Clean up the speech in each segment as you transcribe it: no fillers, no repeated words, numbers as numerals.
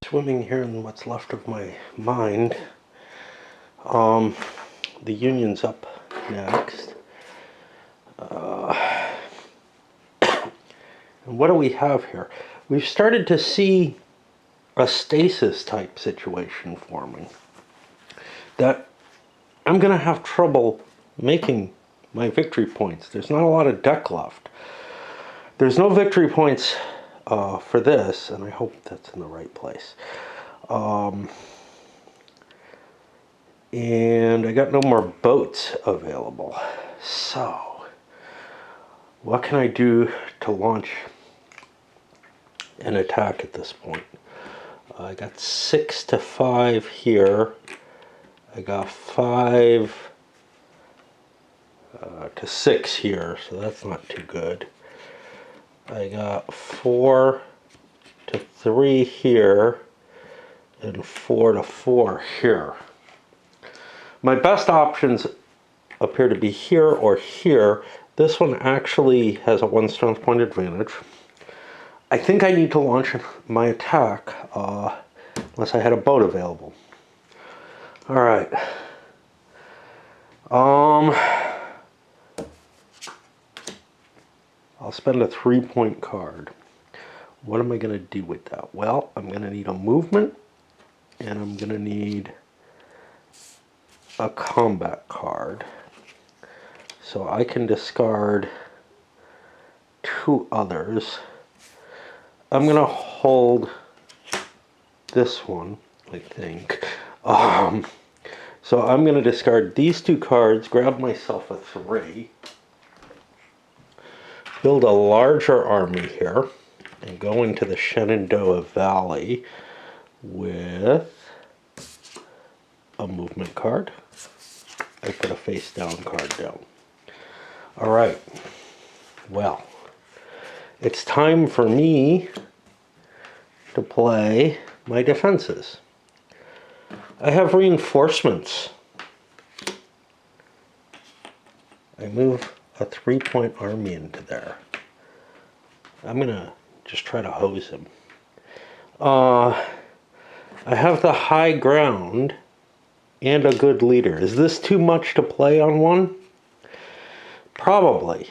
Swimming here in what's left of my mind. The Union's up next. And what do we have here? We've started to see a stasis type situation forming that I'm going to have trouble making my victory points. There's not a lot of deck left. There's no victory points for this, and I hope that's in the right place. And I got no more boats available. So, what can I do to launch an attack at this point? I got 6 to 5 here. I got 5 to 6 here, so that's not too good. I got 4 to 3 here, and 4 to 4 here. My best options appear to be here or here. This one actually has a 1 strength point advantage. I think I need to launch my attack unless I had a boat available. All right. I'll spend a 3-point card. What am I going to do with that? Well, I'm going to need a movement, and I'm going to need a combat card. So I can discard 2 others. I'm going to hold this one, I think. So I'm going to discard these 2 cards, grab myself a 3, build a larger army here, and go into the Shenandoah Valley with a movement card. I put a face down card down. All right. Well, it's time for me to play my defenses. I have reinforcements. I move a 3-point army into there. I'm gonna just try to hose him. I have the high ground and a good leader. Is this too much to play on one? Probably.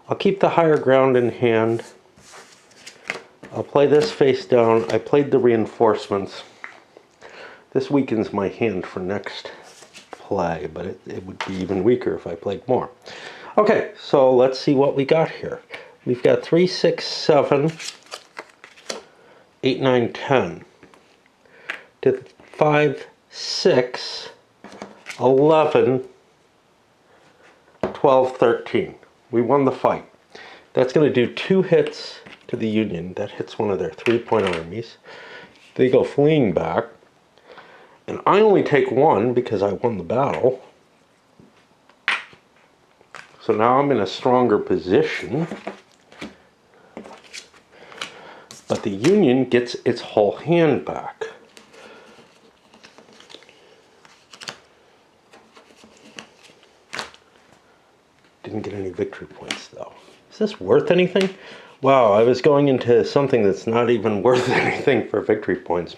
I'll keep the higher ground in hand. I'll play this face down. I played the reinforcements. This weakens my hand for next play, but it would be even weaker if I played more. Okay, so let's see what we got here. We've got 3, 6, 7, 8, 9, 10. To 5, 6, 11, 12, 13. We won the fight. That's going to do 2 hits to the Union. That hits one of their 3-point armies. They go fleeing back. And I only take 1 because I won the battle. So now I'm in a stronger position. But the Union gets its whole hand back. Didn't get any victory points though. Is this worth anything? Wow, I was going into something that's not even worth anything for victory points.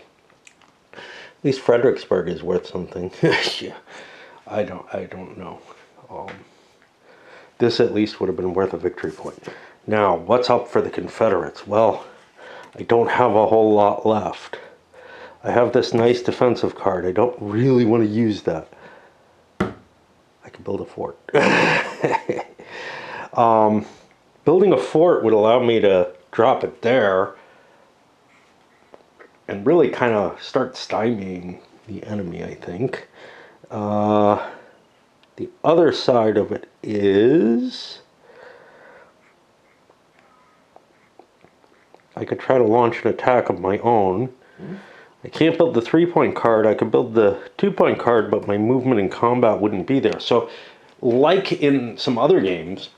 At least Fredericksburg is worth something. Yeah, I don't know. This at least would have been worth a victory point. Now, what's up for the Confederates? Well, I don't have a whole lot left. I have this nice defensive card. I don't really want to use that. I can build a fort. Building a fort would allow me to drop it there and really kind of start stymieing the enemy, I think. The other side of it is I could try to launch an attack of my own. I can't build the 3-point card. I could build the 2-point card, but my movement in combat wouldn't be there. So, like in some other games,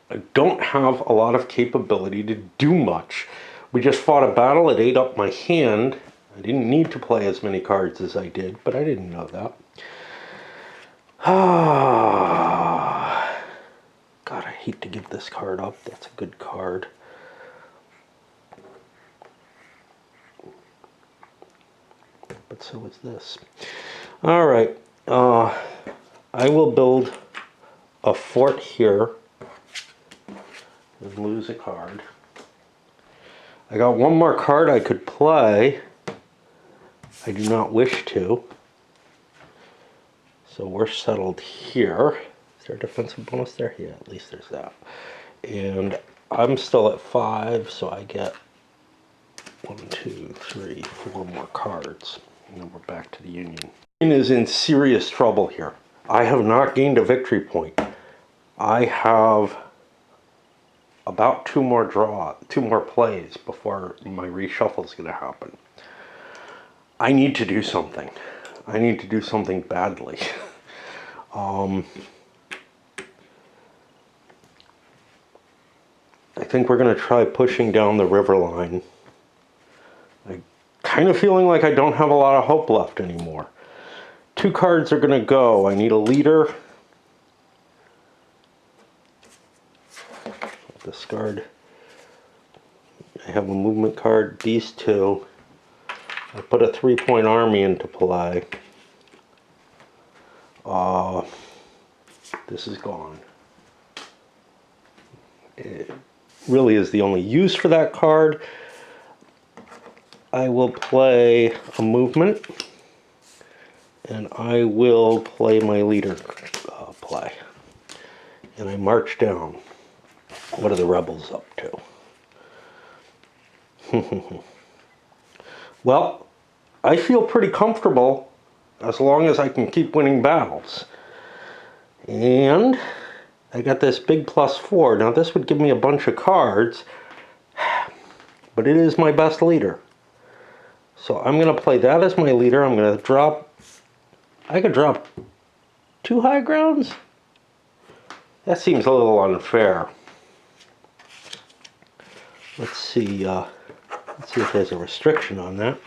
I don't have a lot of capability to do much. We just fought a battle. It ate up my hand. I didn't need to play as many cards as I did, but I didn't know that. God, I hate to give this card up. That's a good card. but so is this. All right, I will build a fort here and lose a card. I got one more card I could play. I do not wish to. So we're settled here. Is there a defensive bonus there? Yeah, at least there's that. And I'm still at 5, so I get 1, 2, 3, 4 more cards. And then we're back to the Union. Union is in serious trouble here. I have not gained a victory point. I have about 2 more plays before my reshuffle is going to happen. I need to do something. I need to do something badly. I think we're going to try pushing down the river line. I'm kind of feeling like I don't have a lot of hope left anymore. 2 cards are going to go. I need a leader. Discard. I have a movement card. These 2. I put a 3-point army into play. This is gone. It really is the only use for that card. I will play a movement, and I will play my leader play. And I march down. What are the rebels up to? Well, I feel pretty comfortable as long as I can keep winning battles. And I got this big +4. Now this would give me a bunch of cards, but it is my best leader. So I'm going to play that as my leader. I'm going to drop, I could drop 2 high grounds? That seems a little unfair. Let's see if there's a restriction on that.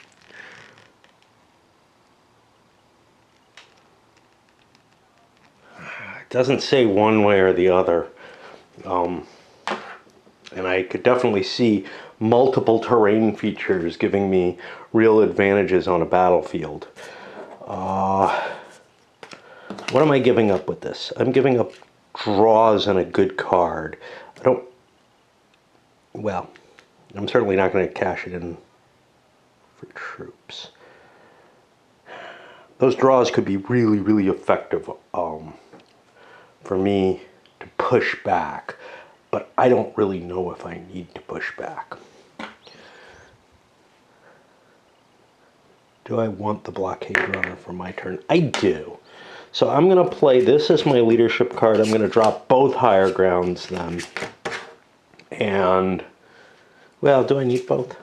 It doesn't say one way or the other. And I could definitely see multiple terrain features giving me real advantages on a battlefield. What am I giving up with this? I'm giving up draws and a good card. Well, I'm certainly not going to cash it in for troops. Those draws could be really, really effective for me to push back, but I don't really know if I need to push back. Do I want the blockade runner for my turn? I do. So I'm going to play this as my leadership card. I'm going to drop both higher grounds then. And, well, do I need both?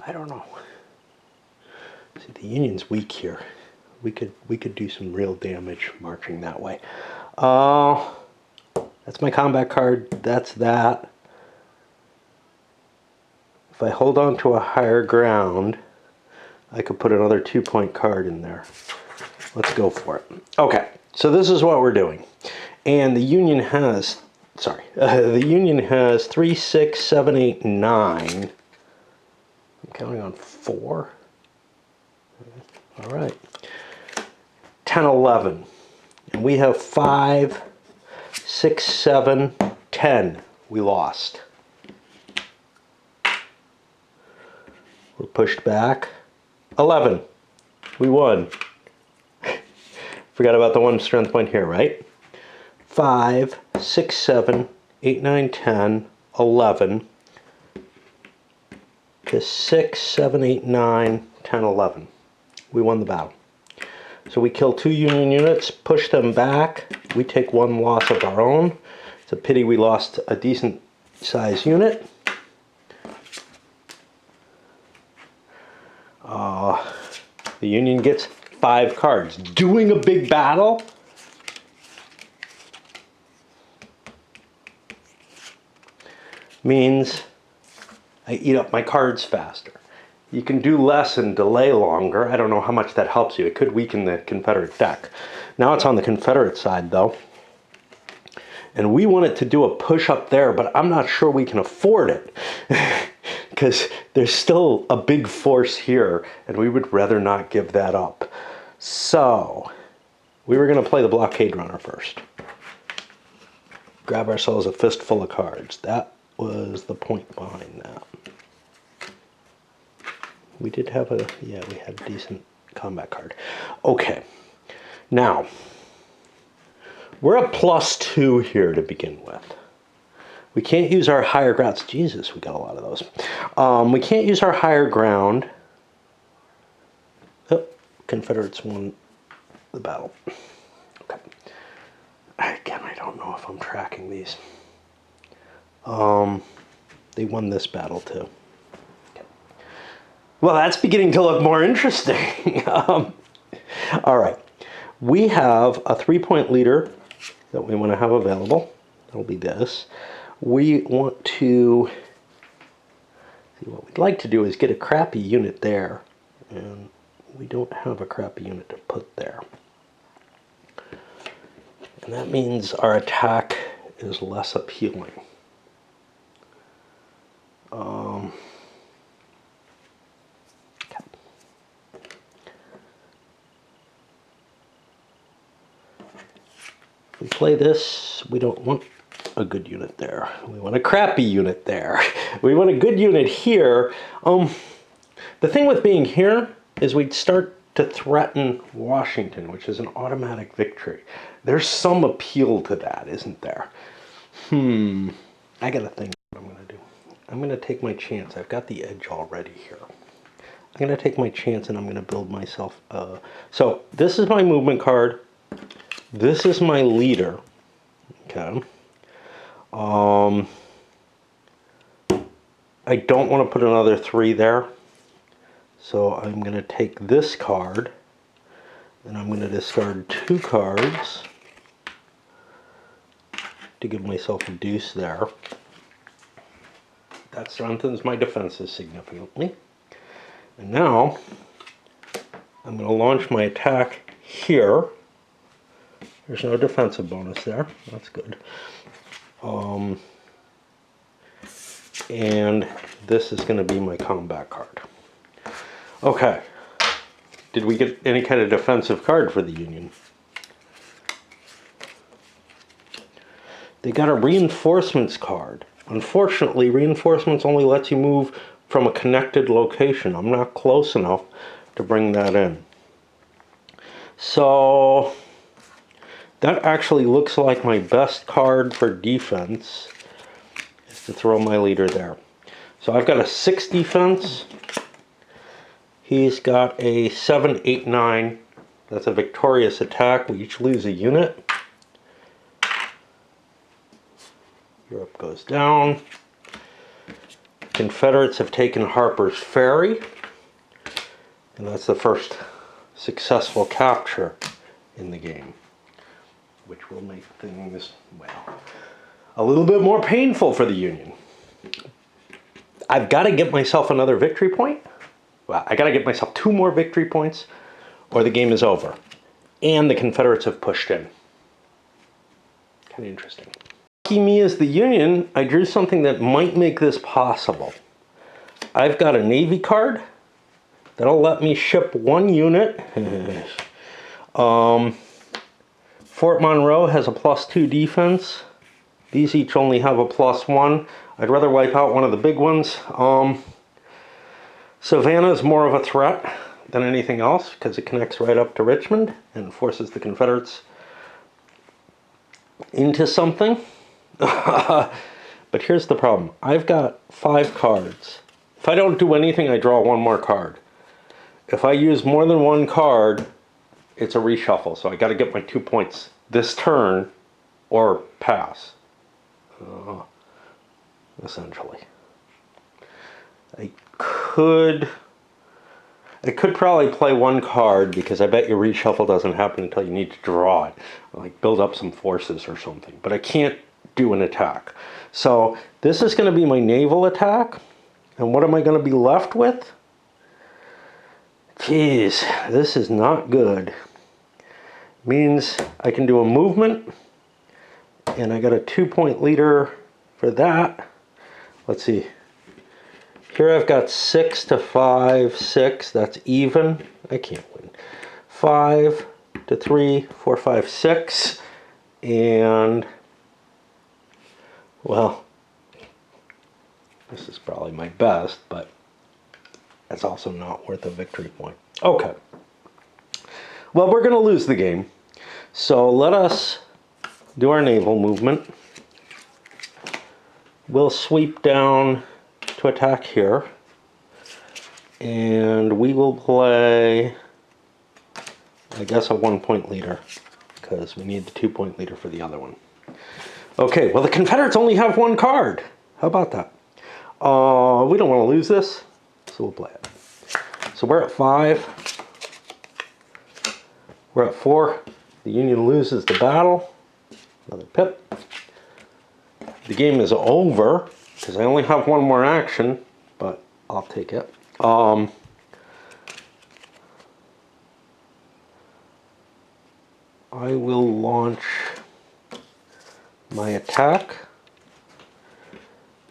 I don't know. See, the Union's weak here. We could do some real damage marching that way. That's my combat card. That's that. If I hold on to a higher ground, I could put another 2-point card in there. Let's go for it. Okay, so this is what we're doing. And the Union has, the Union has 3, 6, 7, 8, 9. I'm counting on 4. All right. 10, 11. And we have 5, 6, 7, 10. We lost. We're pushed back. 11. We won. Forgot about the 1 strength point here, right? 5, 6, 7, 8, 9, 10, 11. To 6, 7, 8, 9, 10, 11. We won the battle. So we kill 2 Union units, push them back. We take 1 loss of our own. It's a pity we lost a decent sized unit. The Union gets 5 cards. Doing a big battle? Means I eat up my cards faster. You can do less and delay longer. I don't know how much that helps you. It could weaken the Confederate deck. Now it's on the Confederate side though. And we wanted to do a push up there, but I'm not sure we can afford it. because there's still a big force here, and we would rather not give that up. So we were going to play the blockade runner first. Grab ourselves a fistful of cards. That was the point behind that. We did have a, yeah, we had a decent combat card. Okay, now, we're at +2 here to begin with. We can't use our higher grounds. Jesus, we got a lot of those. We can't use our higher ground. Oh, Confederates won the battle. Okay. Again, I don't know if I'm tracking these. They won this battle too. Okay. Well, that's beginning to look more interesting. All right. We have a 3-point leader that we want to have available. That'll be this. We want to see, what we'd like to do is get a crappy unit there, and we don't have a crappy unit to put there. And that means our attack is less appealing. If we play this, we don't want a good unit there. We want a crappy unit there. We want a good unit here. The thing with being here is we'd start to threaten Washington, which is an automatic victory. There's some appeal to that, isn't there? I gotta think what I'm gonna do. I'm gonna take my chance. I've got the edge already here. I'm gonna take my chance and I'm gonna build myself. So this is my movement card. This is my leader. Okay. I don't want to put another 3 there. So I'm going to take this card, and I'm going to discard 2 cards to give myself a deuce there. That strengthens my defenses significantly. And now I'm going to launch my attack here. There's no defensive bonus there. That's good. And this is going to be my combat card. Okay. Did we get any kind of defensive card for the Union? They got a reinforcements card. Unfortunately, reinforcements only lets you move from a connected location. I'm not close enough to bring that in. So that actually looks like my best card for defense is to throw my leader there. So I've got a 6 defense. He's got a 7, 8, 9. That's a victorious attack. We each lose a unit. Europe goes down. Confederates have taken Harper's Ferry. And that's the first successful capture in the game, which will make things, well, a little bit more painful for the Union. I've got to get myself another victory point. Well, I got to get myself 2 more victory points or the game is over. And the Confederates have pushed in. Kind of interesting. Lucky me as the Union, I drew something that might make this possible. I've got a Navy card that'll let me ship 1 unit. Fort Monroe has a +2 defense. These each only have a +1. I'd rather wipe out one of the big ones. Savannah is more of a threat than anything else because it connects right up to Richmond and forces the Confederates into something. But here's the problem. I've got 5 cards. If I don't do anything, I draw 1 more card. If I use more than 1 card, it's a reshuffle. So I got to get my 2 points this turn or pass. Essentially. I could probably play 1 card because I bet your reshuffle doesn't happen until you need to draw it. Like build up some forces or something. But I can't do an attack. So this is going to be my naval attack. And what am I going to be left with? Jeez, this is not good. Means I can do a movement. And I got a 2-point leader for that. Let's see. Here I've got 6 to 5, 6. That's even. I can't win. 5 to 3, 4, 5, 6. And, well, this is probably my best, but that's also not worth a victory point. Okay. Well, we're going to lose the game. So let us do our naval movement. We'll sweep down to attack here. And we will play, I guess, a 1-point leader, because we need the 2-point leader for the other one. Okay, well, the Confederates only have 1 card. How about that? We don't want to lose this, so we'll play it. So we're at 5. We're at 4. The Union loses the battle. Another pip. The game is over, because I only have 1 more action, but I'll take it. I will launch my attack,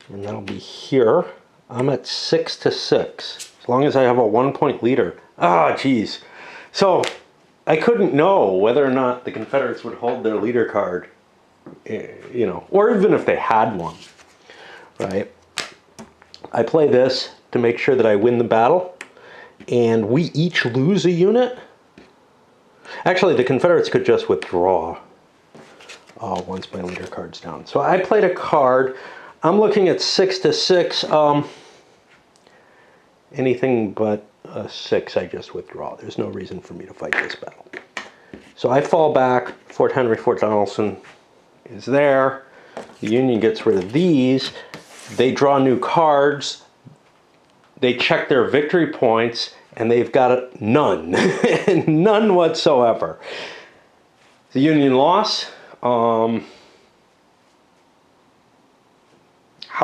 and that'll be here. I'm at 6 to 6, as long as I have a 1-point leader. Ah, geez. So I couldn't know whether or not the Confederates would hold their leader card, you know, or even if they had one, right? I play this to make sure that I win the battle, and we each lose a unit. Actually, the Confederates could just withdraw once my leader card's down. So I played a card. I'm looking at 6 to 6. Anything but a 6, I just withdraw. There's no reason for me to fight this battle. So I fall back. Fort Henry, Fort Donelson is there. The Union gets rid of these. They draw new cards. They check their victory points, and they've got none. None whatsoever. The Union loss. How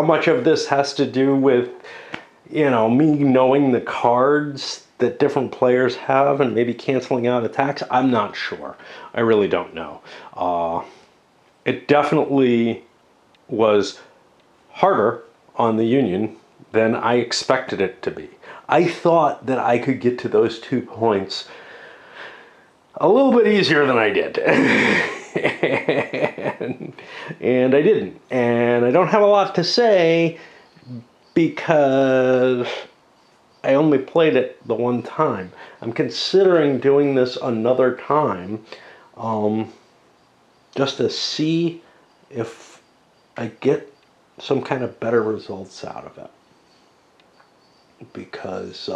much of this has to do with, you know, me knowing the cards that different players have and maybe canceling out attacks? I'm not sure. I really don't know. It definitely was harder on the Union than I expected it to be. I thought that I could get to those 2 points a little bit easier than I did. and I didn't. And I don't have a lot to say because I only played it the 1 time. I'm considering doing this another time just to see if I get some kind of better results out of it. Because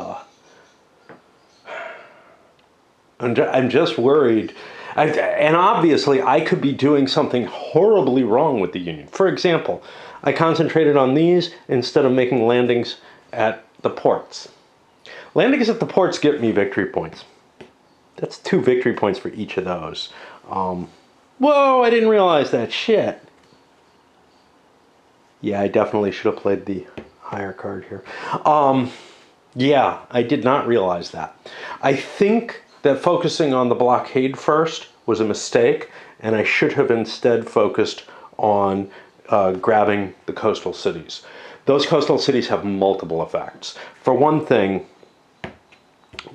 I'm just worried. And obviously, I could be doing something horribly wrong with the Union. For example, I concentrated on these instead of making landings at the ports. Landings at the ports get me victory points. That's 2 victory points for each of those. Whoa, I didn't realize that. Shit. Yeah, I definitely should have played the higher card here. Yeah, I did not realize that. I think that focusing on the blockade first was a mistake, and I should have instead focused on grabbing the coastal cities. Those coastal cities have multiple effects. For one thing,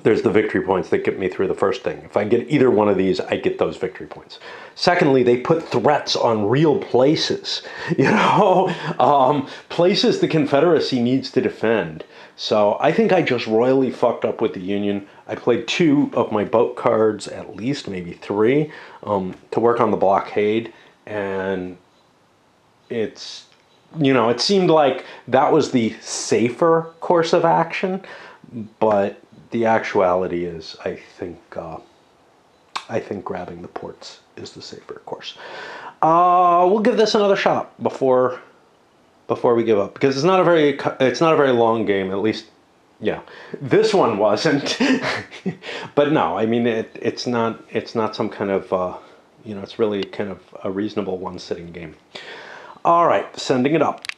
there's the victory points that get me through the first thing. If I get either one of these, I get those victory points. Secondly, they put threats on real places, you know, places the Confederacy needs to defend. So I think I just royally fucked up with the Union. I played 2 of my boat cards, at least, maybe 3, to work on the blockade. And it's, you know, it seemed like that was the safer course of action, but the actuality is, I think grabbing the ports is the safer course. We'll give this another shot before we give up, because it's not a very long game. At least, yeah, this one wasn't. But no, I mean it's not some kind of you know, it's really kind of a reasonable 1-sitting game. All right, sending it up.